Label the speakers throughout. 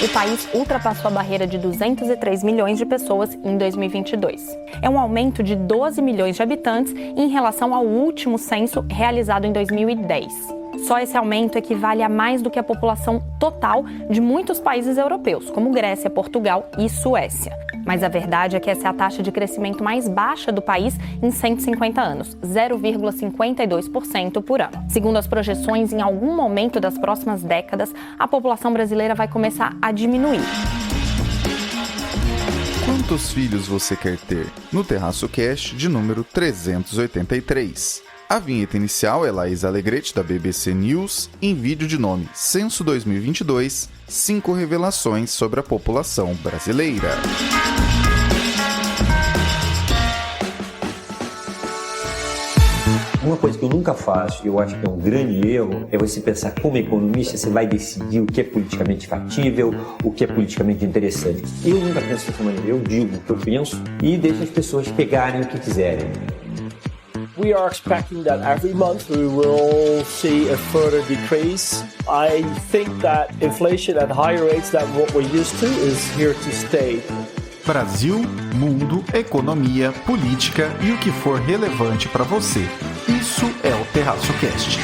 Speaker 1: o país ultrapassou a barreira de 203 milhões de pessoas em 2022. É um aumento de 12 milhões de habitantes em relação ao último censo realizado em 2010. Só esse aumento equivale a mais do que a população total de muitos países europeus, como Grécia, Portugal e Suécia. Mas a verdade é que essa é a taxa de crescimento mais baixa do país em 150 anos, 0,52% por ano. Segundo as projeções, em algum momento das próximas décadas, a população brasileira vai começar a diminuir.
Speaker 2: Quantos filhos você quer ter? No Terraço Cast de número 383. A vinheta inicial é Laís Alegrete, da BBC News, em vídeo de nome Censo 2022, 5 revelações sobre a população brasileira.
Speaker 3: Uma coisa que eu nunca faço, e eu acho que é um grande erro, é você pensar como economista, você vai decidir o que é politicamente factível, o que é politicamente interessante. Eu nunca penso dessa maneira, eu digo o que eu penso e deixo as pessoas pegarem o que quiserem.
Speaker 4: We are expecting that every month we will see a further decrease. I think that inflation at higher rates than what we're used to is here to stay.
Speaker 2: Brasil, mundo, economia, política e o que for relevante para você. Isso é o Terraço Cast.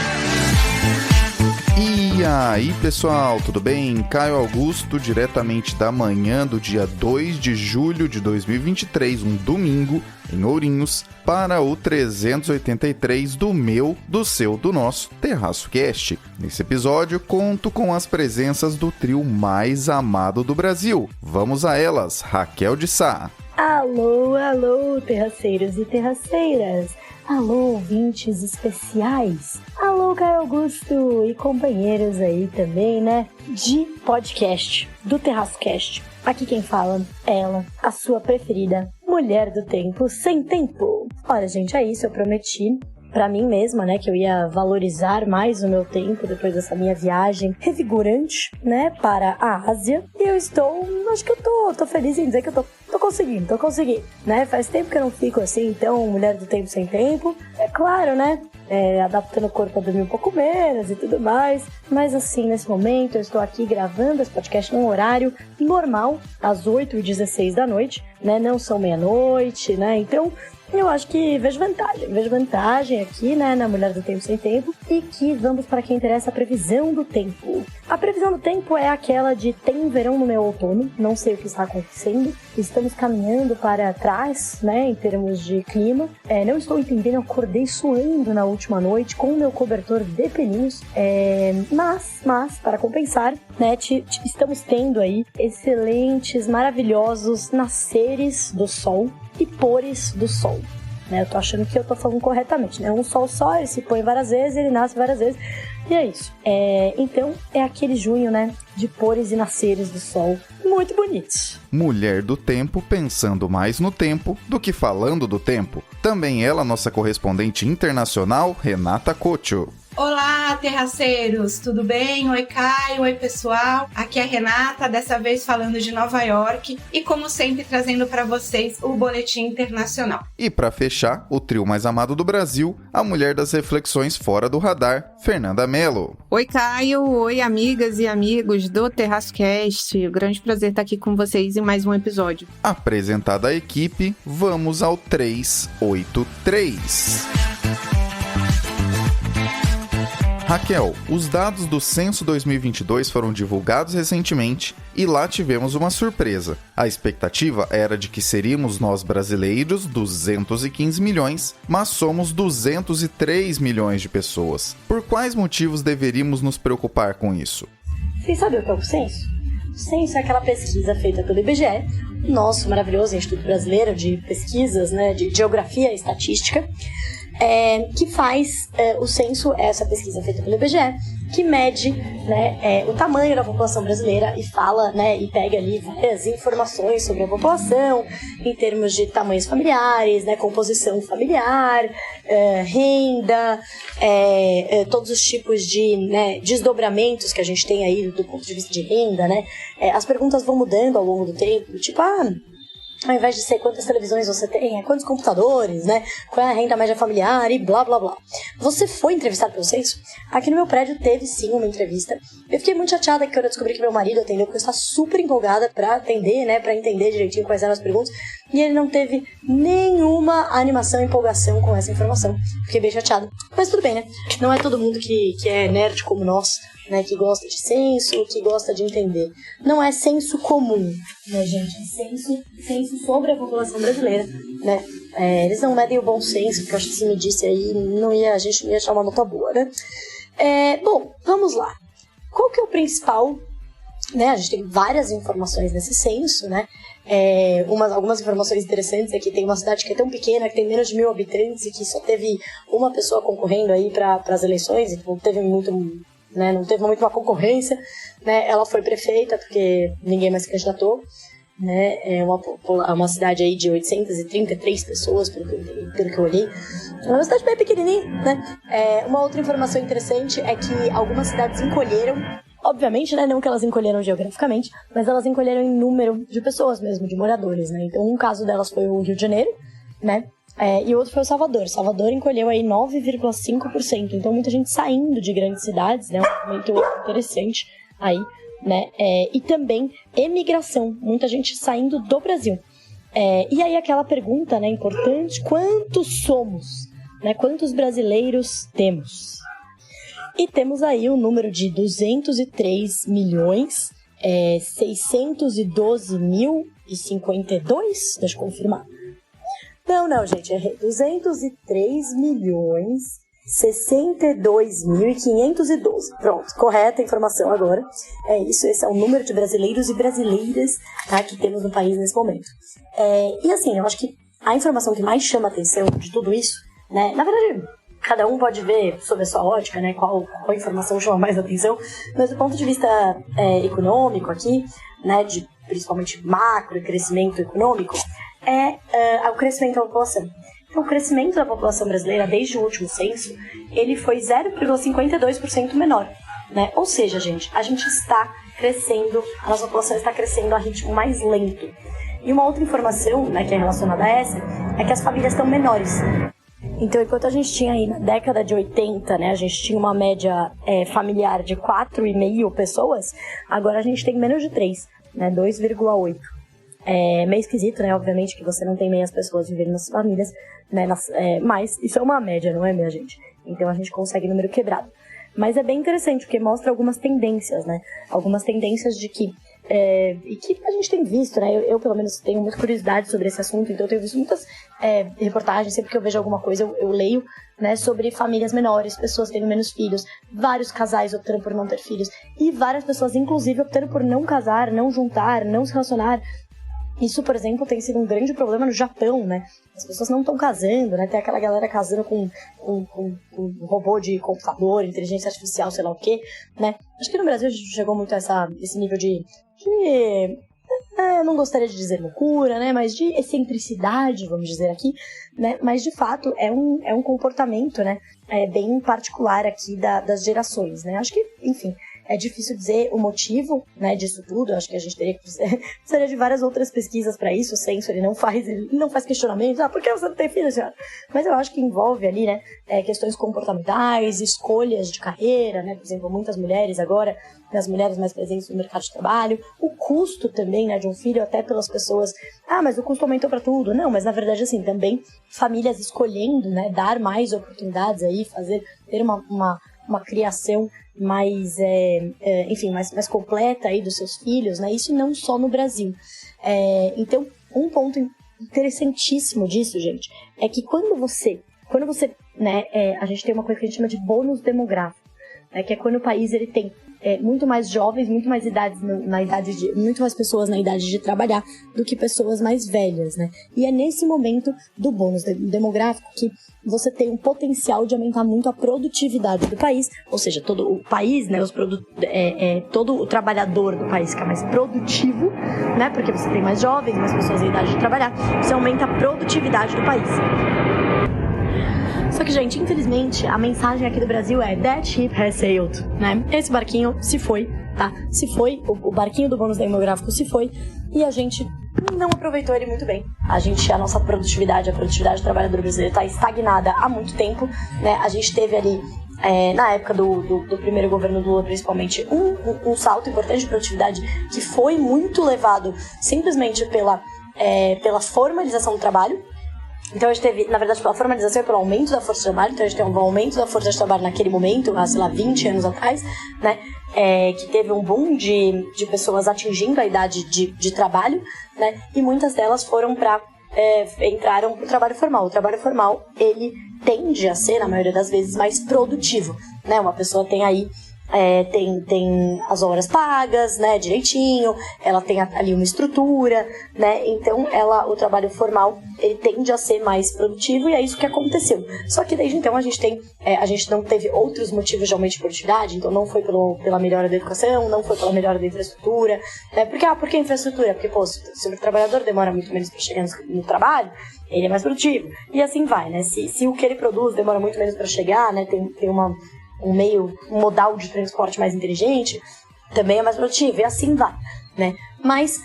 Speaker 2: E aí, pessoal, tudo bem? Caio Augusto, diretamente da manhã do dia 2 de julho de 2023, um domingo, em Ourinhos, para o 383 do meu, do seu, do nosso Terraço Cast. Nesse episódio, conto com as presenças do trio mais amado do Brasil. Vamos a elas, Raquel de Sá.
Speaker 5: Alô, alô, terraceiros e terraceiras. Alô, ouvintes especiais. Alô, Caio Augusto e companheiros aí também, né? De podcast, do Terraço Cast. Aqui quem fala é ela, a sua preferida, mulher do tempo sem tempo. Olha, gente, é isso, eu prometi pra mim mesma, né, que eu ia valorizar mais o meu tempo depois dessa minha viagem revigorante, né, para a Ásia. E eu acho que eu tô feliz em dizer que eu tô conseguindo, né? Faz tempo que eu não fico assim, então, mulher do tempo sem tempo. É claro, né, adaptando o corpo a dormir um pouco menos e tudo mais. Mas assim, nesse momento, eu estou aqui gravando esse podcast num horário normal, às 8h16 da noite, né, não são meia-noite, né, então eu acho que vejo vantagem aqui, né, na Mulher do Tempo Sem Tempo, e que vamos para quem interessa a previsão do tempo. A previsão do tempo é aquela de tem verão no meu outono, não sei o que está acontecendo, estamos caminhando para trás, né, em termos de clima, não estou entendendo, eu acordei suando na última noite com o meu cobertor de pelinhos, mas, para compensar, né, estamos tendo aí excelentes, maravilhosos nasceres do sol e pores do sol, né? Eu tô achando que eu tô falando corretamente, né? Um sol só, ele se põe várias vezes, ele nasce várias vezes, e é isso. Então, é aquele junho, né? De pores e nasceres do sol, muito bonitos.
Speaker 2: Mulher do tempo pensando mais no tempo do que falando do tempo. Também ela, nossa correspondente internacional, Renata Cocho.
Speaker 6: Olá, terraceiros, tudo bem? Oi, Caio, oi, pessoal. Aqui é a Renata, dessa vez falando de Nova York e, como sempre, trazendo para vocês o Boletim Internacional.
Speaker 2: E para fechar, o trio mais amado do Brasil, a mulher das reflexões fora do radar, Fernanda Mello.
Speaker 7: Oi, Caio, oi, amigas e amigos do Terraço Cast. Grande prazer estar aqui com vocês em mais um episódio.
Speaker 2: Apresentada a equipe, vamos ao 383. Raquel, os dados do Censo 2022 foram divulgados recentemente e lá tivemos uma surpresa. A expectativa era de que seríamos nós brasileiros 215 milhões, mas somos 203 milhões de pessoas. Por quais motivos deveríamos nos preocupar com isso?
Speaker 5: Vocês sabem o que é o censo? O censo é aquela pesquisa feita pelo IBGE, nosso maravilhoso Instituto Brasileiro de Pesquisas, né, de Geografia e Estatística, que faz o censo, essa pesquisa feita pelo IBGE, que mede, né, o tamanho da população brasileira e fala, né, e pega ali várias informações sobre a população, em termos de tamanhos familiares, né, composição familiar, renda, todos os tipos de, né, desdobramentos que a gente tem aí do ponto de vista de renda, né. As perguntas vão mudando ao longo do tempo, tipo, ao invés de ser quantas televisões você tem, é quantos computadores, né? Qual é a renda média familiar e blá blá blá. Você foi entrevistado pelo censo? Aqui no meu prédio teve sim uma entrevista. Eu fiquei muito chateada quando eu descobri que meu marido atendeu, porque eu estava super empolgada pra atender, né? Pra entender direitinho quais eram as perguntas. E ele não teve nenhuma animação e empolgação com essa informação. Fiquei bem chateada. Mas tudo bem, né? Não é todo mundo que é nerd como nós, né, que gosta de censo, que gosta de entender. Não é censo comum, né, gente? É censo sobre a população brasileira, né? Eles não medem o bom senso, porque eu acho que se me disse aí, a gente não ia achar uma nota boa, né? Bom, vamos lá. Qual que é o principal, né? A gente tem várias informações nesse censo, né? Algumas informações interessantes aqui. Tem uma cidade que é tão pequena, que tem menos de 1.000 habitantes e que só teve uma pessoa concorrendo aí para as eleições, e não teve muito... Né, não teve muito uma concorrência, né, ela foi prefeita porque ninguém mais se candidatou, né, é uma cidade aí de 833 pessoas, pelo que eu olhei, é uma cidade bem pequenininha, né. Uma outra informação interessante é que algumas cidades encolheram, obviamente, né, não que elas encolheram geograficamente, mas elas encolheram em número de pessoas mesmo, de moradores, né, então um caso delas foi o Rio de Janeiro, né, e o outro foi o Salvador. Salvador encolheu aí 9,5%. Então, muita gente saindo de grandes cidades, né? Um momento interessante aí, né? E também emigração. Muita gente saindo do Brasil. E aí aquela pergunta, né, importante: quantos somos? Né? Quantos brasileiros temos? E temos aí o número de 203 milhões, 612.052. Deixa eu confirmar. Não, gente, 203 milhões 62.512. Pronto, correta a informação agora. É isso, esse é o número de brasileiros e brasileiras, tá, que temos no país nesse momento. E assim, eu acho que a informação que mais chama a atenção de tudo isso, né, na verdade, cada um pode ver sob a sua ótica, né, qual informação chama mais atenção, mas do ponto de vista econômico aqui, né, de principalmente macro e crescimento econômico, o crescimento da população. Então, o crescimento da população brasileira, desde o último censo, ele foi 0,52% menor, né? Ou seja, gente, a gente está crescendo, a nossa população está crescendo a ritmo mais lento. E uma outra informação, né, que é relacionada a essa, é que as famílias estão menores. Então, enquanto a gente tinha aí na década de 80, né, a gente tinha uma média familiar de 4,5 pessoas, agora a gente tem menos de 3, né, 2,8. É meio esquisito, né? Obviamente que você não tem meias pessoas vivendo nas famílias, né? Mas isso é uma média, não é, minha gente? Então a gente consegue número quebrado. Mas é bem interessante, porque mostra algumas tendências, né? Algumas tendências de que... e que a gente tem visto, né? Eu, pelo menos, tenho muita curiosidade sobre esse assunto, então eu tenho visto muitas reportagens, sempre que eu vejo alguma coisa, eu leio, né, sobre famílias menores, pessoas tendo menos filhos, vários casais optando por não ter filhos, e várias pessoas, inclusive, optando por não casar, não juntar, não se relacionar. Isso, por exemplo, tem sido um grande problema no Japão, né? As pessoas não estão casando, né? Tem aquela galera casando com robô de computador, inteligência artificial, sei lá o quê, né? Acho que no Brasil a gente chegou muito a esse nível de eu não gostaria de dizer loucura, né? Mas de excentricidade, vamos dizer aqui, né? Mas, de fato, é um comportamento, né? Bem particular aqui das gerações, né? Acho que, enfim... É difícil dizer o motivo, né, disso tudo. Acho que a gente precisaria de várias outras pesquisas para isso. O censo ele não faz questionamentos. Por que você não tem filho, senhora? Mas eu acho que envolve ali, né, questões comportamentais, escolhas de carreira, né? Por exemplo, muitas mulheres agora, as mulheres mais presentes no mercado de trabalho. O custo também, né, de um filho, até pelas pessoas. Mas o custo aumentou para tudo. Não, mas na verdade, assim, também famílias escolhendo, né, dar mais oportunidades aí, ter uma criação mais, enfim, mais completa aí dos seus filhos, né? Isso não só no Brasil. Então, um ponto interessantíssimo disso, gente, é que quando você, né, a gente tem uma coisa que a gente chama de bônus demográfico, né, que é quando o país ele tem muito mais jovens, muito mais muito mais pessoas na idade de trabalhar do que pessoas mais velhas, né? E é nesse momento do bônus demográfico que você tem um potencial de aumentar muito a produtividade do país, ou seja, todo o país, né, todo o trabalhador do país fica mais produtivo, né? Porque você tem mais jovens, mais pessoas na idade de trabalhar, você aumenta a produtividade do país. Só que, gente, infelizmente, a mensagem aqui do Brasil é that ship has sailed, né? Esse barquinho se foi, tá? Se foi, o barquinho do bônus demográfico se foi, e a gente não aproveitou ele muito bem. A nossa produtividade, a produtividade do trabalhador brasileiro está estagnada há muito tempo, né? A gente teve ali, na época do primeiro governo do Lula, principalmente, um salto importante de produtividade que foi muito levado simplesmente pela formalização do trabalho. Então a gente teve, na verdade, pela formalização e pelo aumento da força de trabalho. Então a gente tem um aumento da força de trabalho naquele momento, há, sei lá, 20 anos atrás, né? Que teve um boom de pessoas atingindo a idade de trabalho, né? E muitas delas foram entraram para o trabalho formal. O trabalho formal, ele tende a ser, na maioria das vezes, mais produtivo, né? Uma pessoa tem aí tem as horas pagas, né, direitinho, ela tem ali uma estrutura, né, então o trabalho formal, ele tende a ser mais produtivo e é isso que aconteceu. Só que desde então a gente não teve outros motivos de aumento de produtividade, então não foi pela melhora da educação, não foi pela melhora da infraestrutura, né, por que infraestrutura? Porque, se o trabalhador demora muito menos para chegar no trabalho, ele é mais produtivo, e assim vai, né, se o que ele produz demora muito menos para chegar, né, tem um modal de transporte mais inteligente, também é mais produtivo, e assim vai, né? Mas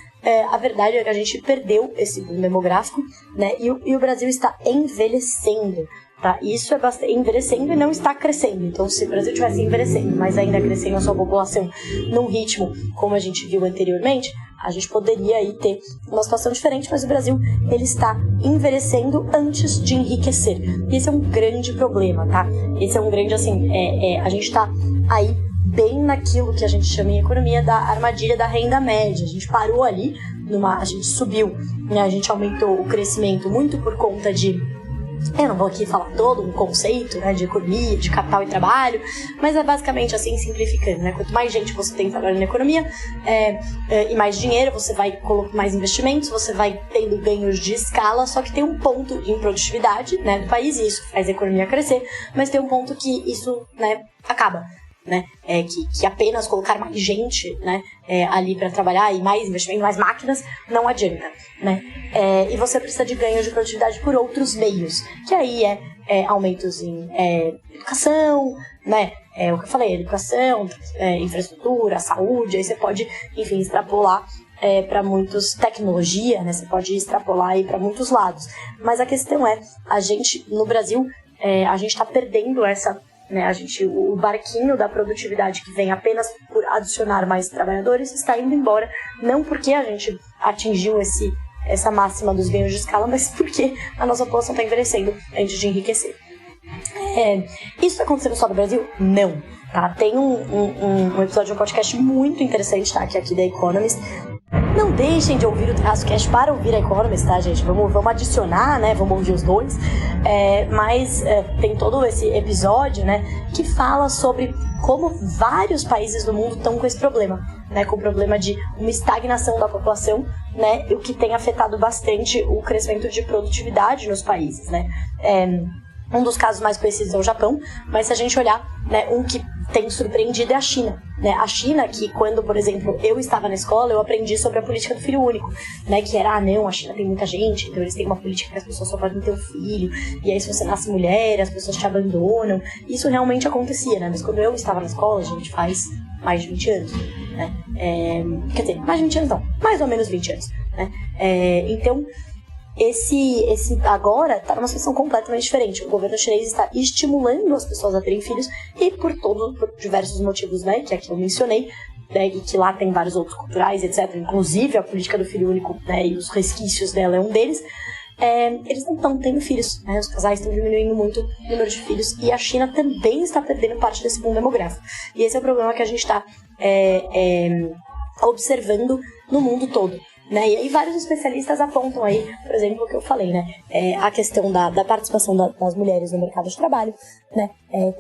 Speaker 5: a verdade é que a gente perdeu esse boom demográfico, né? E o Brasil está envelhecendo, tá? Isso é bastante envelhecendo e não está crescendo. Então, se o Brasil estivesse envelhecendo, mas ainda crescendo a sua população num ritmo como a gente viu anteriormente, a gente poderia aí ter uma situação diferente, mas o Brasil, ele está envelhecendo antes de enriquecer. E esse é um grande problema, tá? Esse é um grande, assim, a gente está aí bem naquilo que a gente chama em economia da armadilha da renda média. A gente parou ali, a gente subiu, né? A gente aumentou o crescimento muito por conta de... Eu não vou aqui falar todo um conceito, né, de economia, de capital e trabalho, mas é basicamente assim, simplificando, né? Quanto mais gente você tem trabalhando na economia e mais dinheiro, você vai colocar mais investimentos, você vai tendo ganhos de escala, só que tem um ponto de improdutividade, né, do país, e isso faz a economia crescer, mas tem um ponto que isso, né, acaba. Né, que apenas colocar mais gente, né, ali para trabalhar e mais investimento, mais máquinas, não adianta, né? E você precisa de ganho de produtividade por outros meios, que aí aumentos em educação, né? O que eu falei, educação, infraestrutura, saúde, aí você pode, enfim, extrapolar para muitos, tecnologia, né? Você pode extrapolar aí para muitos lados. Mas a questão a gente, no Brasil, a gente está perdendo essa... Né, o barquinho da produtividade que vem apenas por adicionar mais trabalhadores está indo embora, não porque a gente atingiu essa máxima dos ganhos de escala, mas porque a nossa população está envelhecendo antes de enriquecer. Isso está acontecendo só no Brasil? Não. Tá? Tem um episódio de um podcast muito interessante, tá? Que é aqui da Economist. Não deixem de ouvir o Terrascast para ouvir a Economist, tá, gente? Vamos adicionar, né? Vamos ouvir os dois. Mas tem todo esse episódio, né? Que fala sobre como vários países do mundo estão com esse problema, né? Com o problema de uma estagnação da população, né? O que tem afetado bastante o crescimento de produtividade nos países, né? Um dos casos mais conhecidos é o Japão, mas se a gente olhar, né, um que tem surpreendido é a China. Né? A China, que quando, por exemplo, eu estava na escola, eu aprendi sobre a política do filho único, né, que era, a China tem muita gente, então eles têm uma política que as pessoas só podem ter um filho, e aí se você nasce mulher, as pessoas te abandonam. Isso realmente acontecia, né? Mas quando eu estava na escola, a gente faz mais de 20 anos, né? Quer dizer, mais de 20 anos não, mais ou menos 20 anos, né? Então, esse agora está numa situação completamente diferente. O governo chinês está estimulando as pessoas a terem filhos e por diversos motivos, né, que aqui eu mencionei, né, e que lá tem vários outros culturais, etc. Inclusive a política do filho único, né, e os resquícios dela é um deles. Eles não estão tendo filhos, né? Os casais estão diminuindo muito o número de filhos e a China também está perdendo parte desse boom demográfico. E esse é o problema que a gente está observando no mundo todo. Né? E aí vários especialistas apontam aí, por exemplo, o que eu falei, né? A questão da participação das mulheres no mercado de trabalho, né?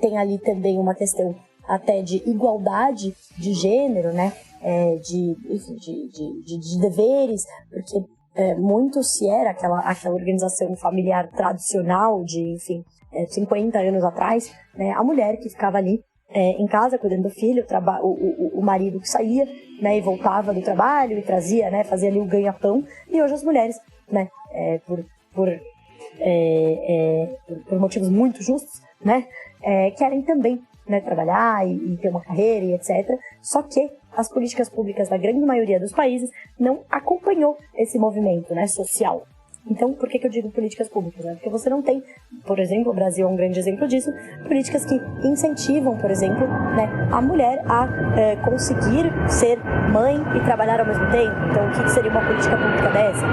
Speaker 5: Tem ali também uma questão até de igualdade de gênero, né? De deveres, porque muito se era aquela organização familiar tradicional de, 50 anos atrás, né? A mulher que ficava ali em casa cuidando do filho, o marido que saía, né, e voltava do trabalho e trazia, né, fazia ali o ganha-pão. E hoje as mulheres, né, por motivos muito justos, né, querem também, né, trabalhar e ter uma carreira e etc. Só que as políticas públicas da grande maioria dos países não acompanhou esse movimento, né, social. Então, por que eu digo políticas públicas? Porque você não tem, por exemplo, o Brasil é um grande exemplo disso, políticas que incentivam, por exemplo, né, a mulher a conseguir ser mãe e trabalhar ao mesmo tempo. Então, o que seria uma política pública dessa?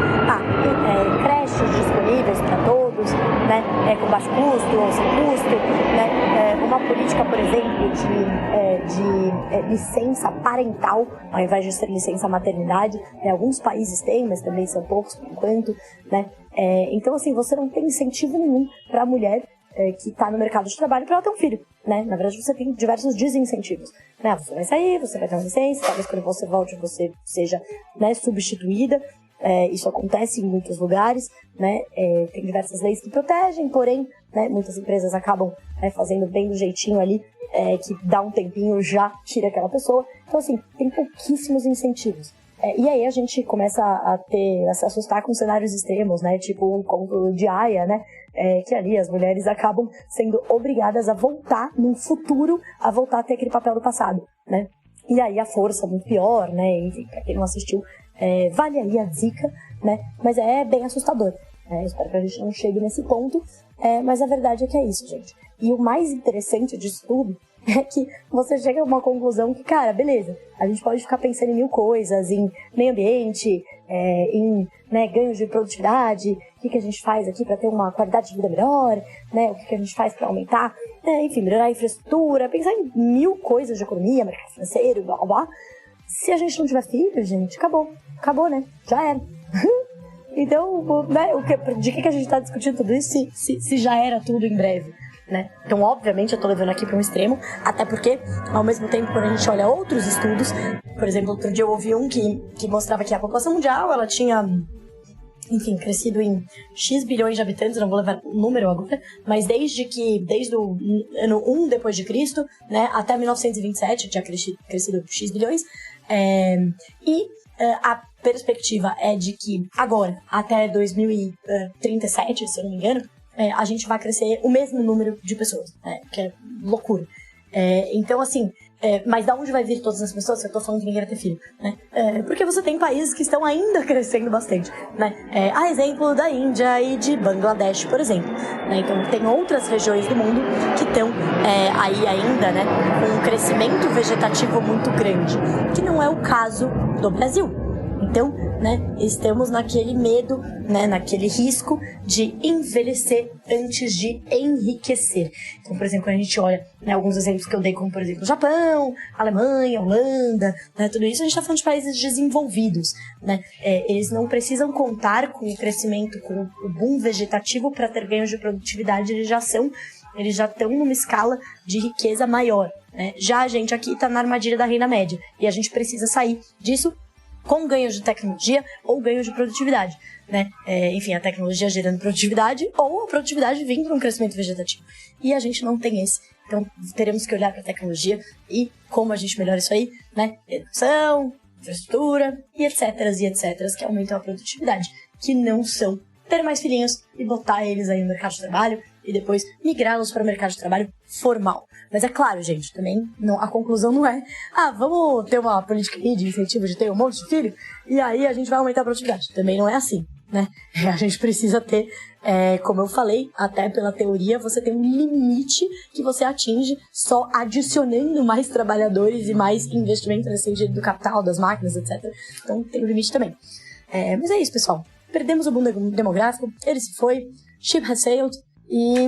Speaker 5: Creches disponíveis para todos, né, com baixo custo ou sem custo, né, uma política, por exemplo, de licença parental, ao invés de ser licença maternidade. Alguns países têm, mas também são poucos por enquanto, né? Então, assim, você não tem incentivo nenhum para a mulher que está no mercado de trabalho para ela ter um filho, né? Na verdade, você tem diversos desincentivos, né? Você vai sair, você vai ter uma licença, talvez quando você volte você seja, né, substituída. Isso acontece em muitos lugares, né? Tem diversas leis que protegem, porém, né, muitas empresas acabam fazendo bem do jeitinho ali, que dá um tempinho, já tira aquela pessoa. Então, assim, tem pouquíssimos incentivos. E aí a gente começa a se assustar com cenários extremos, né? Tipo o conto de Aya, né? Que ali as mulheres acabam sendo obrigadas a voltar, num futuro, a voltar a ter aquele papel do passado, né? E aí a força muito pior, né? Enfim, pra quem não assistiu, vale aí a dica, né? Mas é bem assustador. Espero que a gente não chegue nesse ponto, mas a verdade é que é isso, gente. E o mais interessante disso tudo é que você chega a uma conclusão que, cara, beleza, a gente pode ficar pensando em mil coisas, em meio ambiente, em, né, ganhos de produtividade, o que a gente faz aqui para ter uma qualidade de vida melhor, né, o que a gente faz para aumentar, enfim, melhorar a infraestrutura, pensar em mil coisas de economia, mercado financeiro, blá, blá, blá. Se a gente não tiver filho, gente, acabou, né, já era. Então, né, de que a gente tá discutindo tudo isso se já era tudo em breve? Né? Então, obviamente, eu tô levando aqui para um extremo, até porque, ao mesmo tempo, quando a gente olha outros estudos, por exemplo, outro dia eu ouvi um que mostrava que a população mundial, ela tinha, enfim, crescido em X bilhões de habitantes, não vou levar o número agora, mas desde o ano 1 depois de Cristo, né, até 1927, tinha crescido X bilhões, a perspectiva é de que agora, até 2037, se eu não me engano, a gente vai crescer o mesmo número de pessoas, né? Que é loucura. Então, assim, mas da onde vai vir todas as pessoas? Eu tô falando que ninguém vai ter filho, né? Porque você tem países que estão ainda crescendo bastante, né? A exemplo da Índia e de Bangladesh, por exemplo, né? Então, tem outras regiões do mundo que estão aí ainda, né, com um crescimento vegetativo muito grande, que não é o caso do Brasil. Então, né, estamos naquele medo, né, naquele risco de envelhecer antes de enriquecer. Então, por exemplo, quando a gente olha, né, alguns exemplos que eu dei, como, por exemplo, Japão, Alemanha, Holanda, né, tudo isso, a gente está falando de países desenvolvidos, né? Eles não precisam contar com o crescimento, com o boom vegetativo para ter ganhos de produtividade, eles já estão numa escala de riqueza maior, né? Já a gente aqui está na armadilha da renda média, e a gente precisa sair disso com ganhos de tecnologia ou ganhos de produtividade, né? Enfim, a tecnologia gerando produtividade ou a produtividade vindo de um crescimento vegetativo. E a gente não tem esse. Então, teremos que olhar para a tecnologia e como a gente melhora isso aí, né? Educação, infraestrutura e etc, que aumentam a produtividade. Que não são ter mais filhinhos e botar eles aí no mercado de trabalho e depois migrá-los para o mercado de trabalho formal. Mas é claro, gente, também a conclusão não é vamos ter uma política de incentivo de ter um monte de filho e aí a gente vai aumentar a produtividade. Também não é assim, né? A gente precisa ter, como eu falei, até pela teoria, você tem um limite que você atinge só adicionando mais trabalhadores e mais investimento nesse sentido do capital, das máquinas, etc. Então tem um limite também. Mas é isso, pessoal. Perdemos o boom demográfico, ele se foi, ship has sailed, e,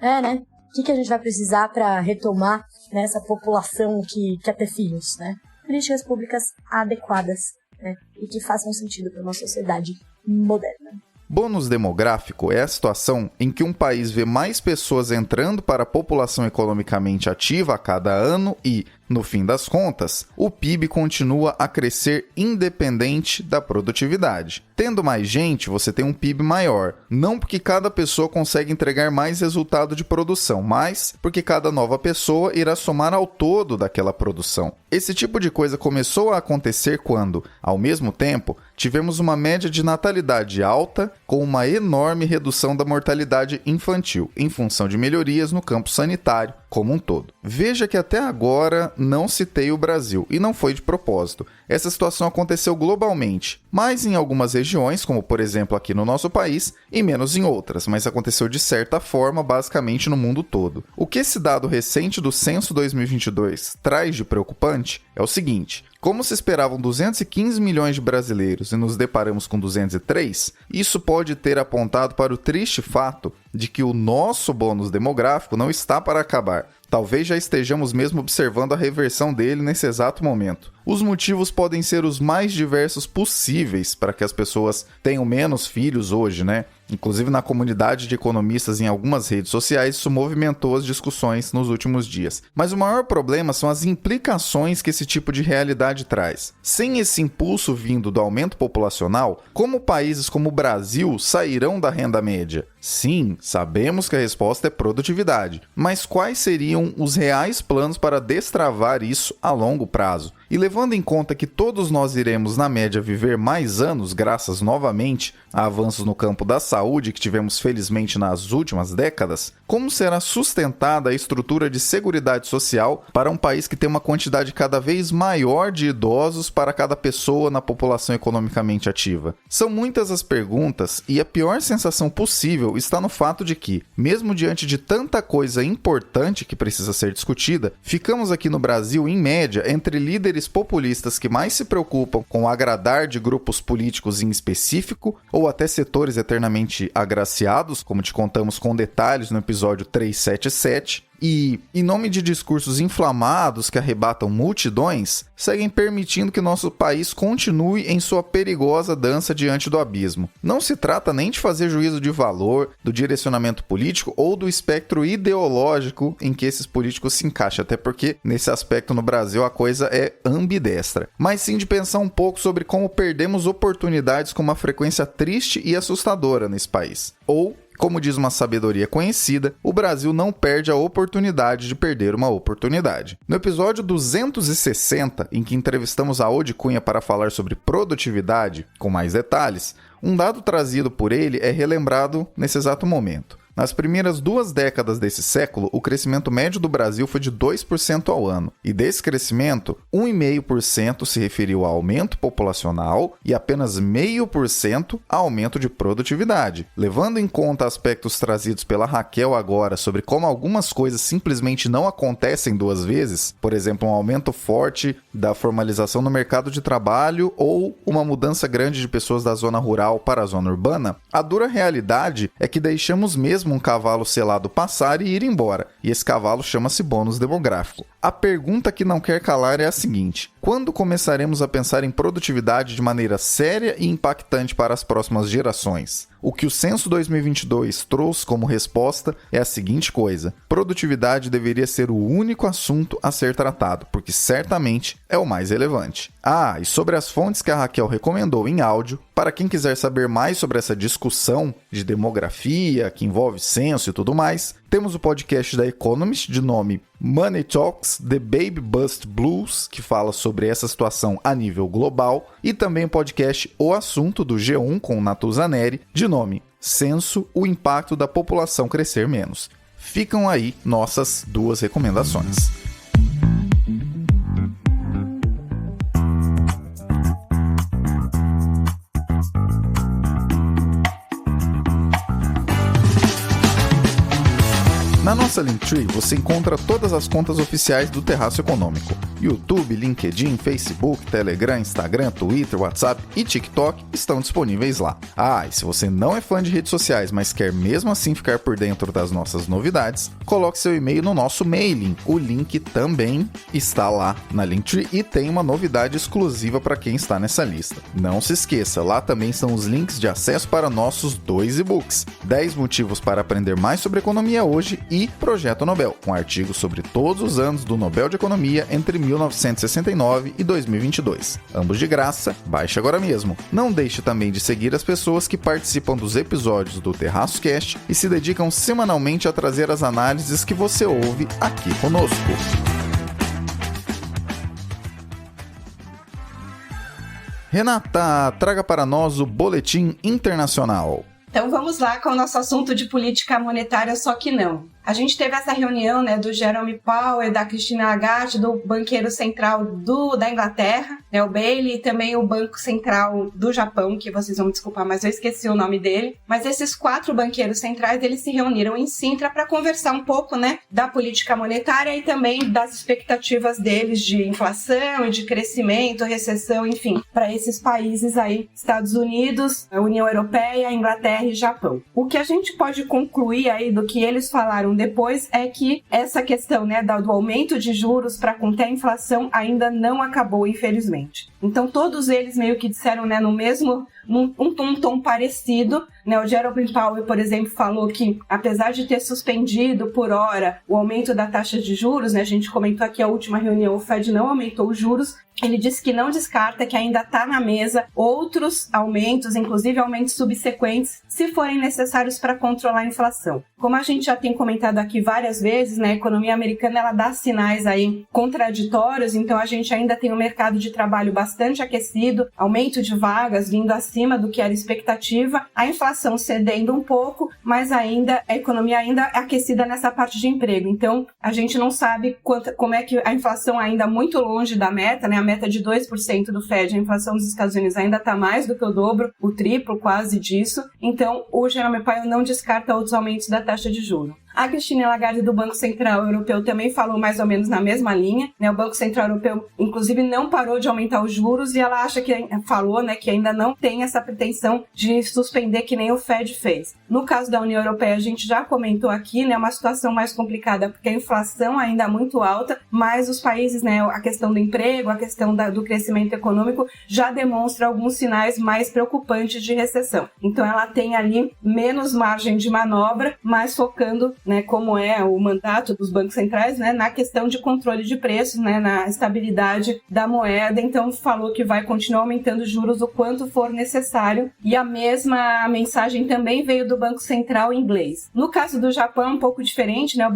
Speaker 5: né, o que a gente vai precisar para retomar, né, essa população que quer ter filhos, né? Políticas públicas adequadas, né, e que façam sentido para uma sociedade moderna.
Speaker 2: Bônus demográfico é a situação em que um país vê mais pessoas entrando para a população economicamente ativa a cada ano e, no fim das contas, o PIB continua a crescer independente da produtividade. Tendo mais gente, você tem um PIB maior, não porque cada pessoa consegue entregar mais resultado de produção, mas porque cada nova pessoa irá somar ao todo daquela produção. Esse tipo de coisa começou a acontecer quando, ao mesmo tempo, tivemos uma média de natalidade alta com uma enorme redução da mortalidade infantil, em função de melhorias no campo sanitário como um todo. Veja que até agora não citei o Brasil, e não foi de propósito. Essa situação aconteceu globalmente, mais em algumas regiões, como por exemplo aqui no nosso país, e menos em outras, mas aconteceu de certa forma basicamente no mundo todo. O que esse dado recente do Censo 2022 traz de preocupante é o seguinte: como se esperavam 215 milhões de brasileiros e nos deparamos com 203, isso pode ter apontado para o triste fato de que o nosso bônus demográfico não está para acabar. Talvez já estejamos mesmo observando a reversão dele nesse exato momento. Os motivos podem ser os mais diversos possíveis para que as pessoas tenham menos filhos hoje, né? Inclusive na comunidade de economistas em algumas redes sociais, isso movimentou as discussões nos últimos dias. Mas o maior problema são as implicações que esse tipo de realidade traz. Sem esse impulso vindo do aumento populacional, como países como o Brasil sairão da renda média? Sim, sabemos que a resposta é produtividade, mas quais seriam os reais planos para destravar isso a longo prazo? E levando em conta que todos nós iremos, na média, viver mais anos, graças novamente a avanços no campo da saúde que tivemos felizmente nas últimas décadas, como será sustentada a estrutura de seguridade social para um país que tem uma quantidade cada vez maior de idosos para cada pessoa na população economicamente ativa? São muitas as perguntas e a pior sensação possível está no fato de que, mesmo diante de tanta coisa importante que precisa ser discutida, ficamos aqui no Brasil, em média, entre líderes populistas que mais se preocupam com o agradar de grupos políticos em específico ou até setores eternamente agraciados, como te contamos com detalhes no episódio 377, e, em nome de discursos inflamados que arrebatam multidões, seguem permitindo que nosso país continue em sua perigosa dança diante do abismo. Não se trata nem de fazer juízo de valor, do direcionamento político ou do espectro ideológico em que esses políticos se encaixam, até porque, nesse aspecto no Brasil, a coisa é ambidestra. Mas sim de pensar um pouco sobre como perdemos oportunidades com uma frequência triste e assustadora nesse país. Ou, como diz uma sabedoria conhecida, o Brasil não perde a oportunidade de perder uma oportunidade. No episódio 260, em que entrevistamos a Ode Cunha para falar sobre produtividade, com mais detalhes, um dado trazido por ele é relembrado nesse exato momento. Nas primeiras 2 décadas desse século, o crescimento médio do Brasil foi de 2% ao ano. E desse crescimento, 1,5% se referiu a aumento populacional e apenas 0,5% a aumento de produtividade. Levando em conta aspectos trazidos pela Raquel agora sobre como algumas coisas simplesmente não acontecem 2 vezes, por exemplo, um aumento forte da formalização no mercado de trabalho ou uma mudança grande de pessoas da zona rural para a zona urbana, a dura realidade é que deixamos mesmo um cavalo selado passar e ir embora, e esse cavalo chama-se bônus demográfico. A pergunta que não quer calar é a seguinte: quando começaremos a pensar em produtividade de maneira séria e impactante para as próximas gerações? O que o Censo 2022 trouxe como resposta é a seguinte coisa: produtividade deveria ser o único assunto a ser tratado, porque certamente é o mais relevante. Ah, e sobre as fontes que a Raquel recomendou em áudio, para quem quiser saber mais sobre essa discussão de demografia, que envolve censo e tudo mais, temos o podcast da Economist de nome Money Talks, The Baby Bust Blues, que fala sobre essa situação a nível global, e também o podcast O Assunto do G1 com Natuzaneri, de nome Censo, o impacto da população crescer menos. Ficam aí nossas 2 recomendações. Na nossa Linktree, você encontra todas as contas oficiais do Terraço Econômico. YouTube, LinkedIn, Facebook, Telegram, Instagram, Twitter, WhatsApp e TikTok estão disponíveis lá. Ah, e se você não é fã de redes sociais, mas quer mesmo assim ficar por dentro das nossas novidades, coloque seu e-mail no nosso mailing. O link também está lá na Linktree e tem uma novidade exclusiva para quem está nessa lista. Não se esqueça, lá também estão os links de acesso para nossos 2 e-books: 10 motivos para aprender mais sobre economia hoje e Projeto Nobel, com artigos sobre todos os anos do Nobel de Economia entre 1969 e 2022. Ambos de graça, baixe agora mesmo. Não deixe também de seguir as pessoas que participam dos episódios do Terraço Cast e se dedicam semanalmente a trazer as análises que você ouve aqui conosco. Renata, traga para nós o Boletim Internacional.
Speaker 6: Então vamos lá com o nosso assunto de política monetária, só que não. A gente teve essa reunião, né, do Jerome Powell, da Christine Lagarde, do banqueiro central da Inglaterra, né, o Bailey, e também o Banco Central do Japão, que vocês vão me desculpar, mas eu esqueci o nome dele. Mas esses 4 banqueiros centrais, eles se reuniram em Sintra para conversar um pouco, né, da política monetária e também das expectativas deles de inflação e de crescimento, recessão, enfim, para esses países aí, Estados Unidos, a União Europeia, Inglaterra e Japão. O que a gente pode concluir aí do que eles falaram depois é que essa questão, né, do aumento de juros para conter a inflação ainda não acabou, infelizmente. Então todos eles meio que disseram, né, num tom parecido, né? O Jerome Powell, por exemplo, falou que apesar de ter suspendido por hora o aumento da taxa de juros, né, a gente comentou aqui a última reunião, o Fed não aumentou os juros, ele disse que não descarta que ainda está na mesa outros aumentos, inclusive aumentos subsequentes, se forem necessários para controlar a inflação. Como a gente já tem comentado aqui várias vezes, né, a economia americana ela dá sinais aí contraditórios, então a gente ainda tem um mercado de trabalho bastante aquecido, aumento de vagas vindo acima do que era expectativa, a inflação cedendo um pouco, mas ainda a economia ainda é aquecida nessa parte de emprego. Então a gente não sabe como é que a inflação ainda muito longe da meta, né? A meta de 2% do Fed, a inflação dos Estados Unidos ainda está mais do que o dobro, o triplo quase disso. Então, o Jerome Powell não descarta outros aumentos da taxa de juros. A Christine Lagarde do Banco Central Europeu também falou mais ou menos na mesma linha, né? O Banco Central Europeu, inclusive, não parou de aumentar os juros e ela acha que falou, né, que ainda não tem essa pretensão de suspender que nem o Fed fez. No caso da União Europeia, a gente já comentou aqui, né, uma situação mais complicada porque a inflação ainda é muito alta, mas os países, né, a questão do emprego, a questão do crescimento econômico já demonstra alguns sinais mais preocupantes de recessão. Então ela tem ali menos margem de manobra, mas focando, né, como é o mandato dos bancos centrais, né, na questão de controle de preços, né, na estabilidade da moeda. Então falou que vai continuar aumentando os juros o quanto for necessário, e a mesma mensagem também veio do Banco Central inglês. No caso do Japão, um pouco diferente, né,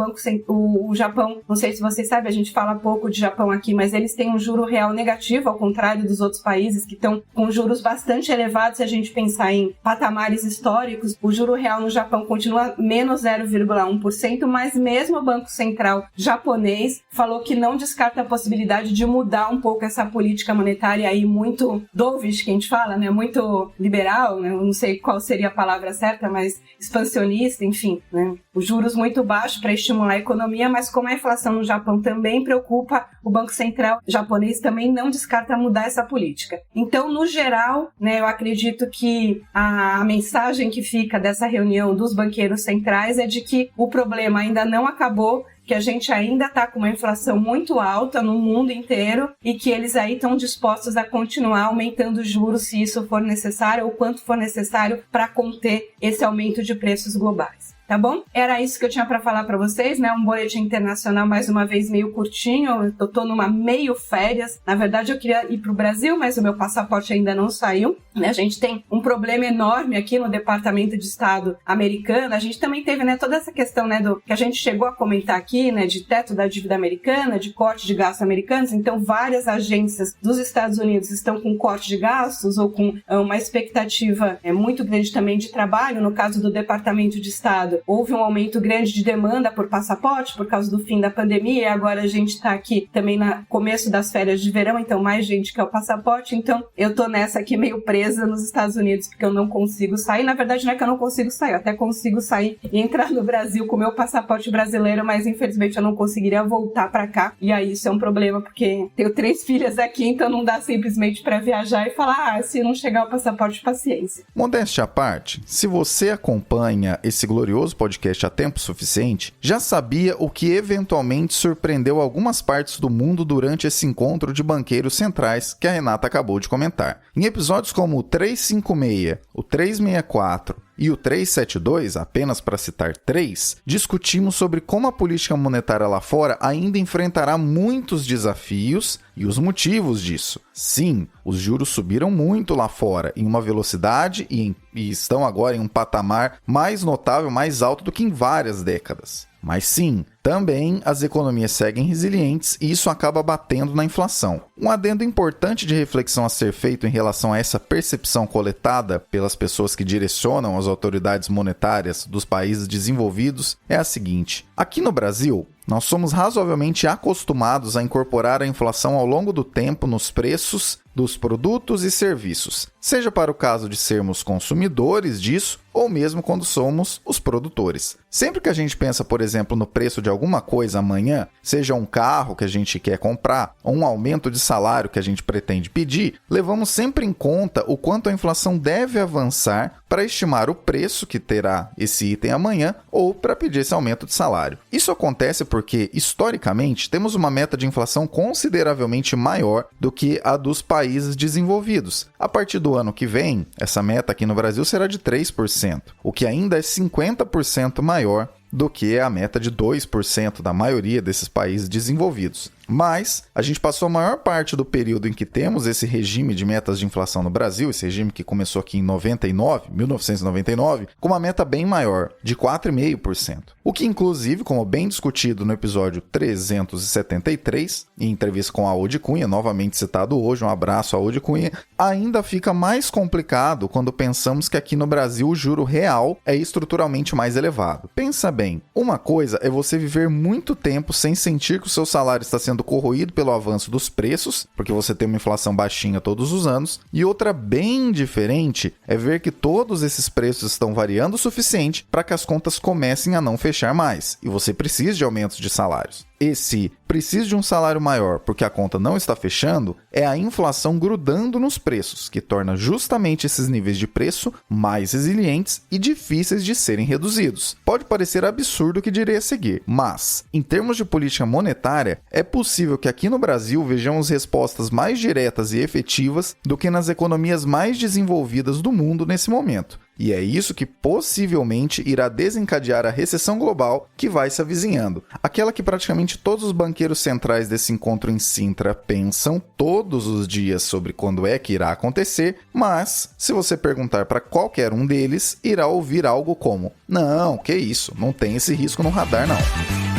Speaker 6: o Japão, não sei se vocês sabem, a gente fala pouco de Japão aqui, mas eles têm um juro real negativo, ao contrário dos outros países que estão com juros bastante elevados. Se a gente pensar em patamares históricos, o juro real no Japão continua menos 0,1%, mas mesmo o Banco Central japonês falou que não descarta a possibilidade de mudar um pouco essa política monetária aí muito dovish, que a gente fala, né, muito liberal, né, eu não sei qual seria a palavra certa, mas expansionista, enfim, né, os juros muito baixos para estimular a economia, mas como a inflação no Japão também preocupa, o Banco Central japonês também não descarta mudar essa política. Então, no geral, né, eu acredito que a mensagem que fica dessa reunião dos banqueiros centrais é de que o problema ainda não acabou, que a gente ainda está com uma inflação muito alta no mundo inteiro e que eles aí estão dispostos a continuar aumentando os juros se isso for necessário ou quanto for necessário para conter esse aumento de preços globais. Tá bom? Era isso que eu tinha para falar para vocês, né? Um boletim internacional, mais uma vez, meio curtinho. Eu tô numa meio férias. Na verdade, eu queria ir pro Brasil, mas o meu passaporte ainda não saiu, né? A gente tem um problema enorme aqui no Departamento de Estado americano. A gente também teve, né, toda essa questão, né, do que a gente chegou a comentar aqui, né, de teto da dívida americana, de corte de gastos americanos. Então, várias agências dos Estados Unidos estão com corte de gastos ou com uma expectativa muito grande também de trabalho. No caso do Departamento de Estado, houve um aumento grande de demanda por passaporte por causa do fim da pandemia, e agora a gente está aqui também no começo das férias de verão, então mais gente quer o passaporte. Então eu tô nessa aqui meio presa nos Estados Unidos, porque eu não consigo sair. Na verdade, não é que eu não consigo sair, eu até consigo sair e entrar no Brasil com o meu passaporte brasileiro, mas infelizmente eu não conseguiria voltar para cá, e aí isso é um problema, porque tenho 3 filhas aqui, então não dá simplesmente para viajar e falar, se não chegar o passaporte, paciência.
Speaker 2: Modéstia à parte, se você acompanha esse glorioso podcast há tempo suficiente, já sabia o que eventualmente surpreendeu algumas partes do mundo durante esse encontro de banqueiros centrais que a Renata acabou de comentar. Em episódios como o 356, o 364 e o 372, apenas para citar 3, discutimos sobre como a política monetária lá fora ainda enfrentará muitos desafios e os motivos disso. Sim, Os juros subiram muito lá fora, em uma velocidade e estão agora em um patamar mais notável, mais alto do que em várias décadas. Mas sim, também as economias seguem resilientes e isso acaba batendo na inflação. Um adendo importante de reflexão a ser feito em relação a essa percepção coletada pelas pessoas que direcionam as autoridades monetárias dos países desenvolvidos é a seguinte: aqui no Brasil, nós somos razoavelmente acostumados a incorporar a inflação ao longo do tempo nos preços dos produtos e serviços, seja para o caso de sermos consumidores disso ou mesmo quando somos os produtores. Sempre que a gente pensa, por exemplo, no preço de alguma coisa amanhã, seja um carro que a gente quer comprar ou um aumento de salário que a gente pretende pedir, levamos sempre em conta o quanto a inflação deve avançar para estimar o preço que terá esse item amanhã ou para pedir esse aumento de salário. Isso acontece porque, historicamente, temos uma meta de inflação consideravelmente maior do que a dos países desenvolvidos. A partir do ano que vem, essa meta aqui no Brasil será de 3%, o que ainda é 50% maior do que a meta de 2% da maioria desses países desenvolvidos. Mas a gente passou a maior parte do período em que temos esse regime de metas de inflação no Brasil, esse regime que começou aqui em 1999, com uma meta bem maior, de 4,5%. O que, inclusive, como bem discutido no episódio 373, em entrevista com a Audi Cunha, novamente citado hoje, um abraço a Audi Cunha, ainda fica mais complicado quando pensamos que aqui no Brasil o juro real é estruturalmente mais elevado. Pensa bem, uma coisa é você viver muito tempo sem sentir que o seu salário está sendo corroído pelo avanço dos preços, porque você tem uma inflação baixinha todos os anos, e outra bem diferente é ver que todos esses preços estão variando o suficiente para que as contas comecem a não fechar mais, e você precisa de aumentos de salários. Esse preciso de um salário maior porque a conta não está fechando é a inflação grudando nos preços, que torna justamente esses níveis de preço mais resilientes e difíceis de serem reduzidos. Pode parecer absurdo o que direi a seguir, mas, em termos de política monetária, é possível que aqui no Brasil vejamos respostas mais diretas e efetivas do que nas economias mais desenvolvidas do mundo nesse momento. E é isso que possivelmente irá desencadear a recessão global que vai se avizinhando. Aquela que praticamente todos os banqueiros centrais desse encontro em Sintra pensam todos os dias sobre quando é que irá acontecer, mas se você perguntar para qualquer um deles, irá ouvir algo como: não, que isso, não tem esse risco no radar não.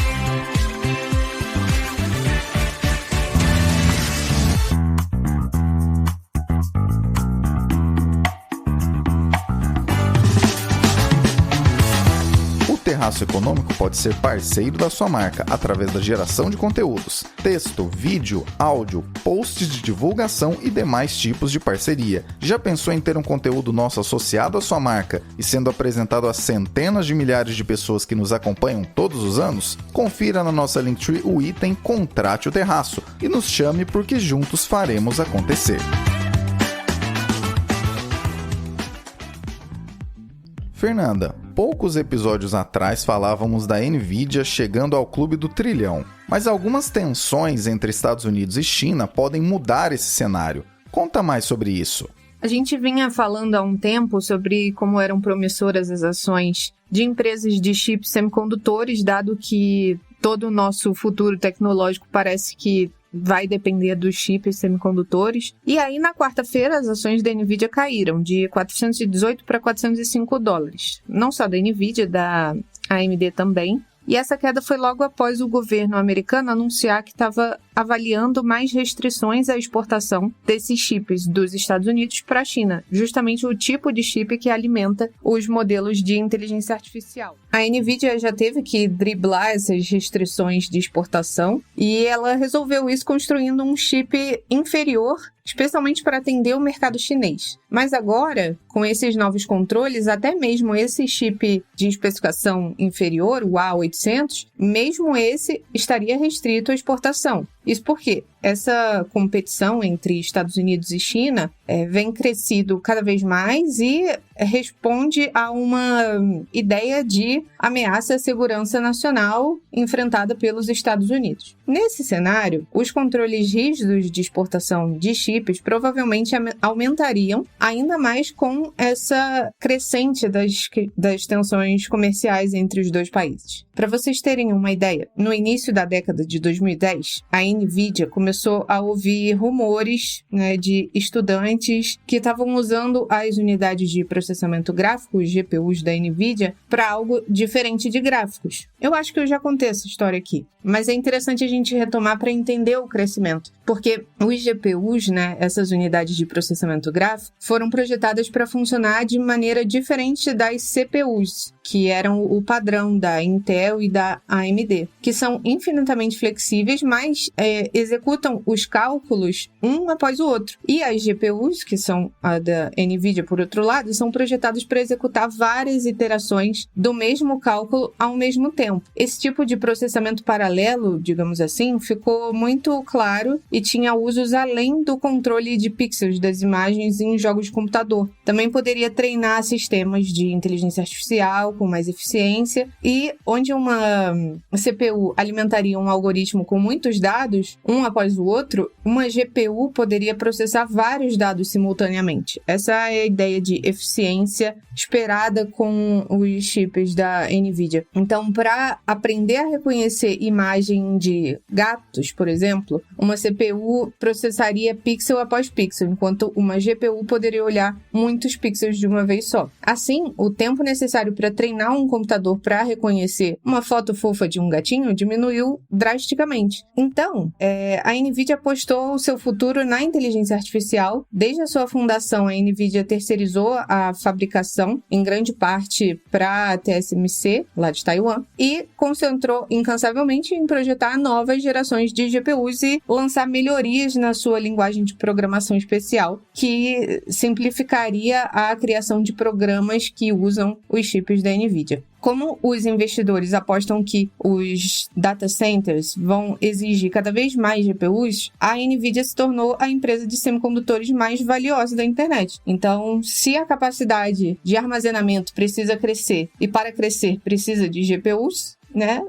Speaker 2: Terraço Econômico pode ser parceiro da sua marca através da geração de conteúdos, texto, vídeo, áudio, posts de divulgação e demais tipos de parceria. Já pensou em ter um conteúdo nosso associado à sua marca e sendo apresentado a centenas de milhares de pessoas que nos acompanham todos os anos? Confira na nossa Linktree o item Contrate o Terraço e nos chame porque juntos faremos acontecer. Fernanda, poucos episódios atrás falávamos da Nvidia chegando ao clube do trilhão, mas algumas tensões entre Estados Unidos e China podem mudar esse cenário. Conta mais sobre isso.
Speaker 7: A gente vinha falando há um tempo sobre como eram promissoras as ações de empresas de chips semicondutores, dado que todo o nosso futuro tecnológico parece que vai depender dos chips semicondutores. E aí, na quarta-feira, as ações da Nvidia caíram de 418 para 405 dólares. Não só da Nvidia, da AMD também. E essa queda foi logo após o governo americano anunciar que estava avaliando mais restrições à exportação desses chips dos Estados Unidos para a China, justamente o tipo de chip que alimenta os modelos de inteligência artificial. A Nvidia já teve que driblar essas restrições de exportação e ela resolveu isso construindo um chip inferior, especialmente para atender o mercado chinês. Mas agora, com esses novos controles, até mesmo esse chip de especificação inferior, o A800, mesmo esse estaria restrito à exportação. Isso porque essa competição entre Estados Unidos e China vem crescido cada vez mais e responde a uma ideia de ameaça à segurança nacional enfrentada pelos Estados Unidos. Nesse cenário, os controles rígidos de exportação de chips provavelmente aumentariam ainda mais com essa crescente das tensões comerciais entre os dois países. Para vocês terem uma ideia, no início da década de 2010, a Nvidia começou começou a ouvir rumores, né, de estudantes que estavam usando as unidades de processamento gráfico, os GPUs da NVIDIA, para algo diferente de gráficos. Eu acho que eu já contei essa história aqui, mas é interessante a gente retomar para entender o crescimento, porque os GPUs, né, essas unidades de processamento gráfico, foram projetadas para funcionar de maneira diferente das CPUs, que eram o padrão da Intel e da AMD, que são infinitamente flexíveis, mas executam os cálculos um após o outro. E as GPUs, que são a da NVIDIA, por outro lado, são projetadas para executar várias iterações do mesmo cálculo ao mesmo tempo. Esse tipo de processamento paralelo, digamos assim, ficou muito claro e tinha usos além do controle de pixels das imagens em jogos de computador. Também poderia treinar sistemas de inteligência artificial com mais eficiência, e onde uma CPU alimentaria um algoritmo com muitos dados, um após o outro, uma GPU poderia processar vários dados simultaneamente. Essa é a ideia de eficiência esperada com os chips da NVIDIA. Então, para aprender a reconhecer imagem de gatos, por exemplo, uma CPU processaria pixel após pixel, enquanto uma GPU poderia olhar muitos pixels de uma vez só. Assim, o tempo necessário para treinar um computador para reconhecer uma foto fofa de um gatinho diminuiu drasticamente. Então, a NVIDIA apostou o seu futuro na inteligência artificial. Desde a sua fundação, a NVIDIA terceirizou a fabricação, em grande parte para a TSMC, lá de Taiwan, e concentrou incansavelmente em projetar novas gerações de GPUs e lançar melhorias na sua linguagem de programação especial, que simplificaria a criação de programas que usam os chips da NVIDIA. Como os investidores apostam que os data centers vão exigir cada vez mais GPUs, a NVIDIA se tornou a empresa de semicondutores mais valiosa da internet. Então, se a capacidade de armazenamento precisa crescer e para crescer precisa de GPUs, né,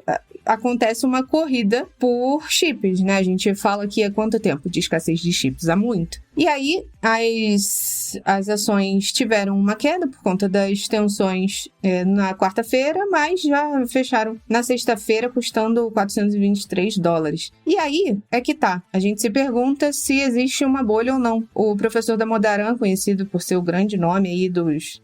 Speaker 7: acontece uma corrida por chips, né? A gente fala que há quanto tempo de escassez de chips? Há muito. E aí, as ações tiveram uma queda por conta das tensões na quarta-feira, mas já fecharam na sexta-feira, custando $423. E aí é que tá. A gente se pergunta se existe uma bolha ou não. O professor Damodaran, conhecido por seu grande nome aí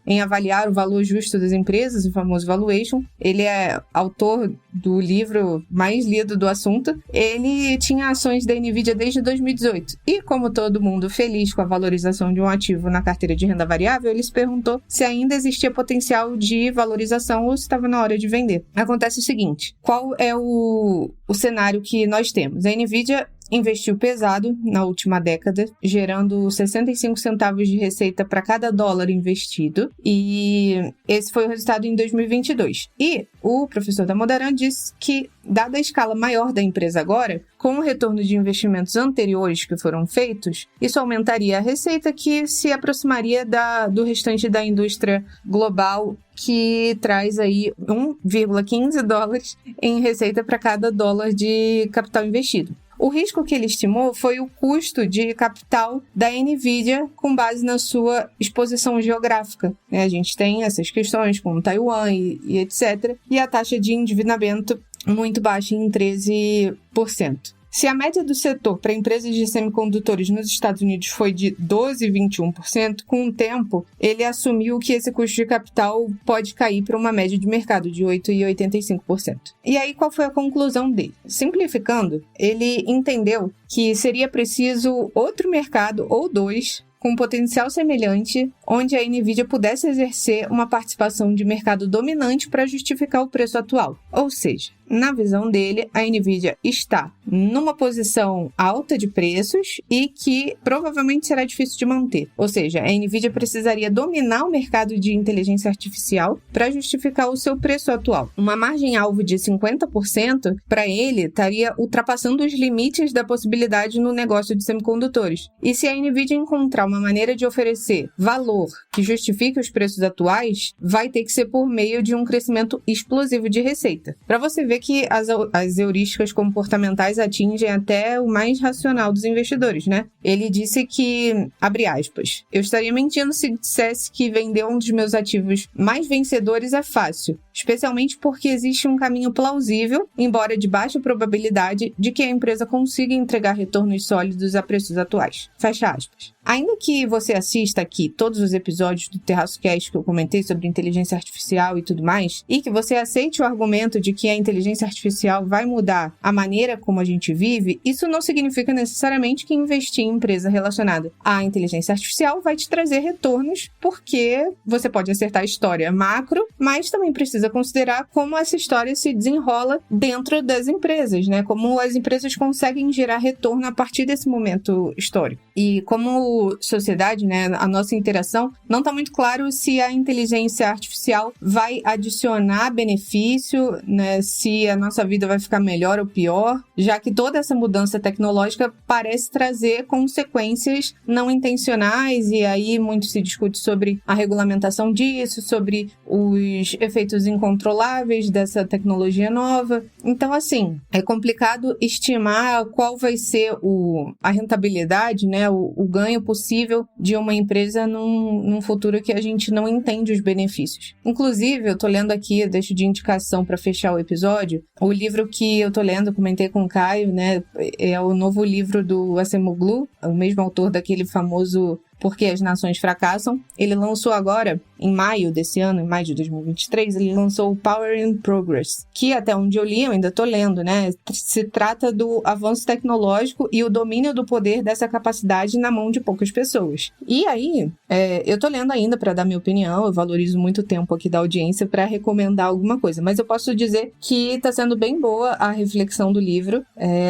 Speaker 7: em avaliar o valor justo das empresas, o famoso valuation, ele é autor do livro mais lido do assunto. Ele tinha ações da NVIDIA desde 2018. E como todo mundo feliz com a valorização de um ativo na carteira de renda variável, ele se perguntou se ainda existia potencial de valorização ou se estava na hora de vender. Acontece o seguinte: qual é o cenário que nós temos? A NVIDIA investiu pesado na última década, gerando 65 centavos de receita para cada dólar investido, e esse foi o resultado em 2022. E o professor Damodaran disse que, dada a escala maior da empresa agora, com o retorno de investimentos anteriores que foram feitos, isso aumentaria a receita, que se aproximaria do restante da indústria global, que traz aí $1,15 em receita para cada dólar de capital investido. O risco que ele estimou foi o custo de capital da NVIDIA com base na sua exposição geográfica. A gente tem essas questões como Taiwan e etc. E a taxa de endividamento muito baixa, em 13%. Se a média do setor para empresas de semicondutores nos Estados Unidos foi de 12,21%, com o tempo, ele assumiu que esse custo de capital pode cair para uma média de mercado de 8,85%. E aí, qual foi a conclusão dele? Simplificando, ele entendeu que seria preciso outro mercado ou dois com potencial semelhante, onde a NVIDIA pudesse exercer uma participação de mercado dominante para justificar o preço atual. Ou seja, na visão dele, a NVIDIA está numa posição alta de preços e que provavelmente será difícil de manter. Ou seja, a NVIDIA precisaria dominar o mercado de inteligência artificial para justificar o seu preço atual. Uma margem-alvo de 50%, para ele, estaria ultrapassando os limites da possibilidade no negócio de semicondutores. E se a NVIDIA encontrar uma maneira de oferecer valor que justifique os preços atuais, vai ter que ser por meio de um crescimento explosivo de receita. Para você ver que as heurísticas comportamentais atingem até o mais racional dos investidores, né? Ele disse que, abre aspas, eu estaria mentindo se dissesse que vender um dos meus ativos mais vencedores é fácil, especialmente porque existe um caminho plausível, embora de baixa probabilidade, de que a empresa consiga entregar retornos sólidos a preços atuais. Fecha aspas. Ainda que você assista aqui todos os episódios do Terraço Cast que eu comentei sobre inteligência artificial e tudo mais, e que você aceite o argumento de que a inteligência artificial vai mudar a maneira como a gente vive, isso não significa necessariamente que investir em empresa relacionada à inteligência artificial vai te trazer retornos, porque você pode acertar a história macro, mas também precisa considerar como essa história se desenrola dentro das empresas, né? Como as empresas conseguem gerar retorno a partir desse momento histórico. E como sociedade, né, a nossa interação, não está muito claro se a inteligência artificial vai adicionar benefício, né, se a nossa vida vai ficar melhor ou pior, já que toda essa mudança tecnológica parece trazer consequências não intencionais, e aí muito se discute sobre a regulamentação disso, sobre os efeitos incontroláveis dessa tecnologia nova. Então, assim, é complicado estimar qual vai ser a rentabilidade, né, o ganho possível de uma empresa num futuro que a gente não entende os benefícios. Inclusive, eu tô lendo aqui, eu deixo de indicação para fechar o episódio, o livro que eu tô lendo, comentei com o Caio, né, é o novo livro do Acemoglu, o mesmo autor daquele famoso Porque as Nações Fracassam. Ele lançou agora, em maio desse ano, em maio de 2023, ele lançou o Power and Progress, que até onde eu li, eu ainda tô lendo, né? Se trata do avanço tecnológico e o domínio do poder dessa capacidade na mão de poucas pessoas. E aí, eu tô lendo ainda para dar minha opinião, eu valorizo muito o tempo aqui da audiência para recomendar alguma coisa, mas eu posso dizer que tá sendo bem boa a reflexão do livro,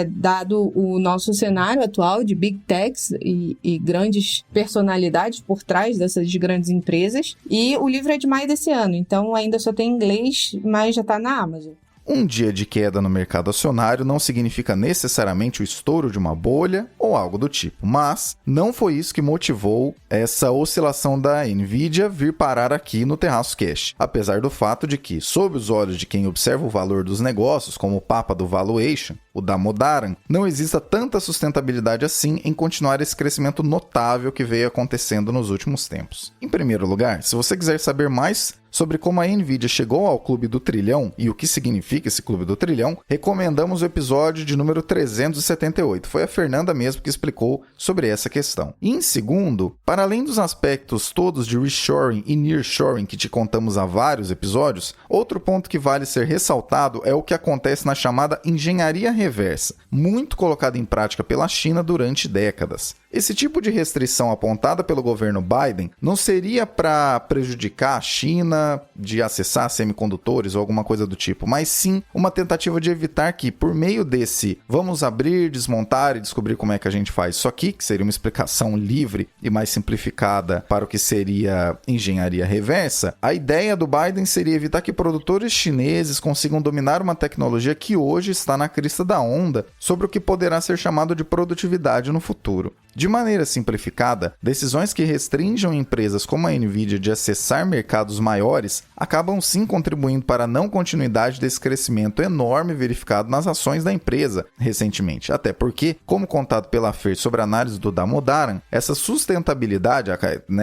Speaker 7: dado o nosso cenário atual de Big Techs e grandes personalidades por trás dessas grandes empresas. E o livro é de maio desse ano, então ainda só tem em inglês, mas já está na Amazon.
Speaker 2: Um dia de queda no mercado acionário não significa necessariamente o estouro de uma bolha ou algo do tipo, mas não foi isso que motivou essa oscilação da Nvidia vir parar aqui no Terraço Cast, apesar do fato de que, sob os olhos de quem observa o valor dos negócios, como o Papa do Valuation, o Damodaran, não exista tanta sustentabilidade assim em continuar esse crescimento notável que veio acontecendo nos últimos tempos. Em primeiro lugar, se você quiser saber mais sobre como a Nvidia chegou ao Clube do Trilhão e o que significa esse Clube do Trilhão, recomendamos o episódio de número 378. Foi a Fernanda mesmo que explicou sobre essa questão. E em segundo, para além dos aspectos todos de reshoring e nearshoring que te contamos há vários episódios, outro ponto que vale ser ressaltado é o que acontece na chamada engenharia reversa, muito colocada em prática pela China durante décadas. Esse tipo de restrição apontada pelo governo Biden não seria para prejudicar a China de acessar semicondutores ou alguma coisa do tipo, mas sim uma tentativa de evitar que, por meio desse vamos abrir, desmontar e descobrir como é que a gente faz isso aqui, que seria uma explicação livre e mais simplificada para o que seria engenharia reversa, a ideia do Biden seria evitar que produtores chineses consigam dominar uma tecnologia que hoje está na crista da onda sobre o que poderá ser chamado de produtividade no futuro. De maneira simplificada, decisões que restringam empresas como a Nvidia de acessar mercados maiores acabam sim contribuindo para a não continuidade desse crescimento enorme verificado nas ações da empresa recentemente. Até porque, como contado pela Fer sobre a análise do Damodaran, essa sustentabilidade,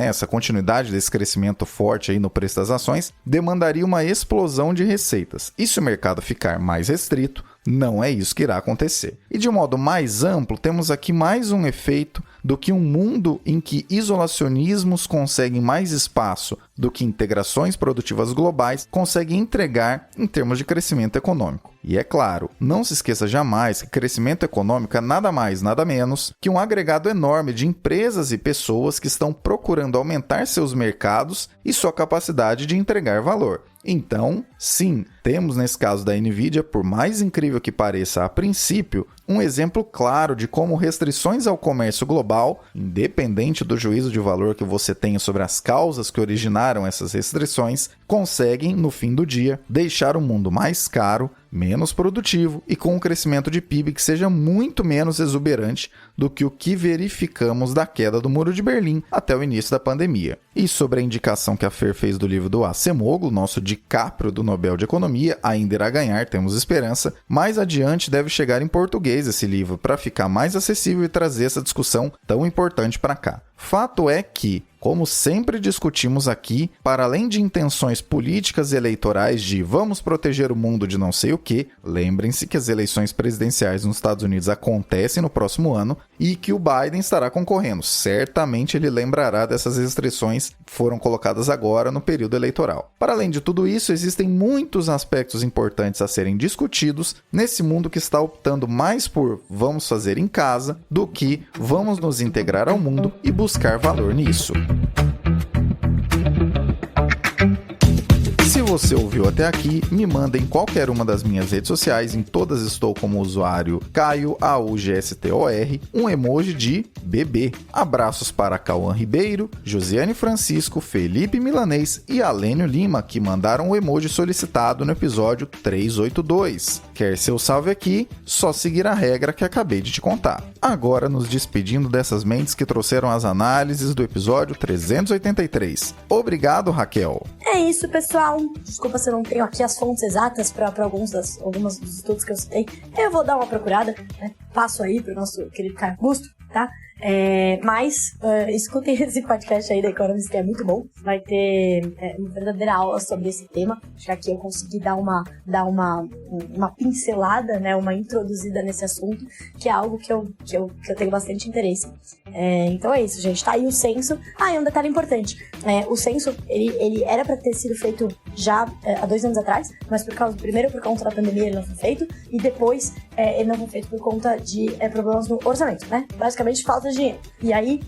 Speaker 2: essa continuidade desse crescimento forte aí no preço das ações, demandaria uma explosão de receitas. E se o mercado ficar mais restrito, não é isso que irá acontecer. E de modo mais amplo, temos aqui mais um efeito do que um mundo em que isolacionismos conseguem mais espaço do que integrações produtivas globais conseguem entregar em termos de crescimento econômico. E é claro, não se esqueça jamais que crescimento econômico é nada mais, nada menos que um agregado enorme de empresas e pessoas que estão procurando aumentar seus mercados e sua capacidade de entregar valor. Então, sim, temos nesse caso da Nvidia, por mais incrível que pareça a princípio, um exemplo claro de como restrições ao comércio global, independente do juízo de valor que você tenha sobre as causas que originaram essas restrições, conseguem, no fim do dia, deixar o mundo mais caro, menos produtivo e com um crescimento de PIB que seja muito menos exuberante do que o que verificamos da queda do Muro de Berlim até o início da pandemia. E sobre a indicação que a Fer fez do livro do Acemoglu, nosso DiCaprio do Nobel de Economia, ainda irá ganhar, temos esperança. Mais adiante deve chegar em português esse livro para ficar mais acessível e trazer essa discussão tão importante para cá. Fato é que, como sempre discutimos aqui, para além de intenções políticas e eleitorais de vamos proteger o mundo de não sei o que, lembrem-se que as eleições presidenciais nos Estados Unidos acontecem no próximo ano e que o Biden estará concorrendo. Certamente ele lembrará dessas restrições que foram colocadas agora no período eleitoral. Para além de tudo isso, existem muitos aspectos importantes a serem discutidos nesse mundo que está optando mais por vamos fazer em casa do que vamos nos integrar ao mundo e buscar valor nisso. Se você ouviu até aqui, me manda em qualquer uma das minhas redes sociais, em todas estou como usuário Caio AUGSTOR, um emoji de bebê. Abraços para Cauã Ribeiro, Josiane Francisco, Felipe Milanês e Alênio Lima, que mandaram o emoji solicitado no episódio 382. Quer seu salve aqui? Só seguir a regra que acabei de te contar. Agora nos despedindo dessas mentes que trouxeram as análises do episódio 383. Obrigado, Raquel.
Speaker 5: É isso, pessoal. Desculpa se eu não tenho aqui as fontes exatas para alguns dos estudos que eu citei. Eu vou dar uma procurada, né? Passo aí pro nosso querido Caio Augusto, tá? Mas escutem esse podcast aí da Economist, que é muito bom. Vai ter uma verdadeira aula sobre esse tema. Acho que aqui eu consegui dar uma pincelada, né, uma introduzida nesse assunto, que é algo que eu tenho bastante interesse. Então é isso, gente. Tá aí o censo. E um detalhe importante. O censo, ele era para ter sido feito já há 2 anos atrás, mas primeiro por conta da pandemia ele não foi feito, e depois ele não foi feito por conta de problemas no orçamento, né? Basicamente falta de dinheiro. E aí,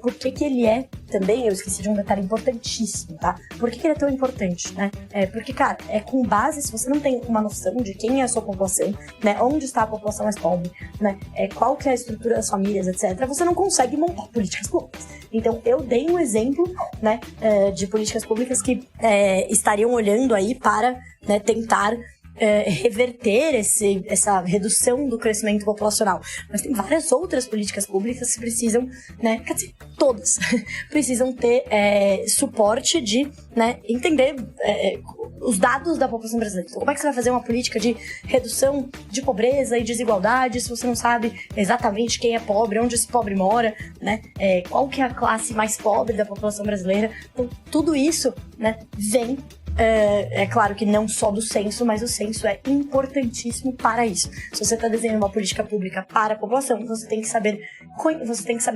Speaker 5: por que ele é também, eu esqueci de um detalhe importantíssimo, tá? Por que ele é tão importante, né? Porque, cara, com base, se você não tem uma noção de quem é a sua população, né? Onde está a população mais pobre, né? Qual que é a estrutura das famílias, etc., você não consegue montar políticas públicas. Então, eu dei um exemplo, né, de políticas públicas que estariam olhando aí para, né, tentar reverter essa redução do crescimento populacional. Mas tem várias outras políticas públicas que precisam, né, quer dizer, todas precisam ter suporte de, né, entender os dados da população brasileira. Então, como é que você vai fazer uma política de redução de pobreza e desigualdade se você não sabe exatamente quem é pobre, onde esse pobre mora, né, qual que é a classe mais pobre da população brasileira? Então, tudo isso, né, vem é claro que não só do censo, mas o censo é importantíssimo para isso. Se você está desenhando uma política pública para a população, você tem que saber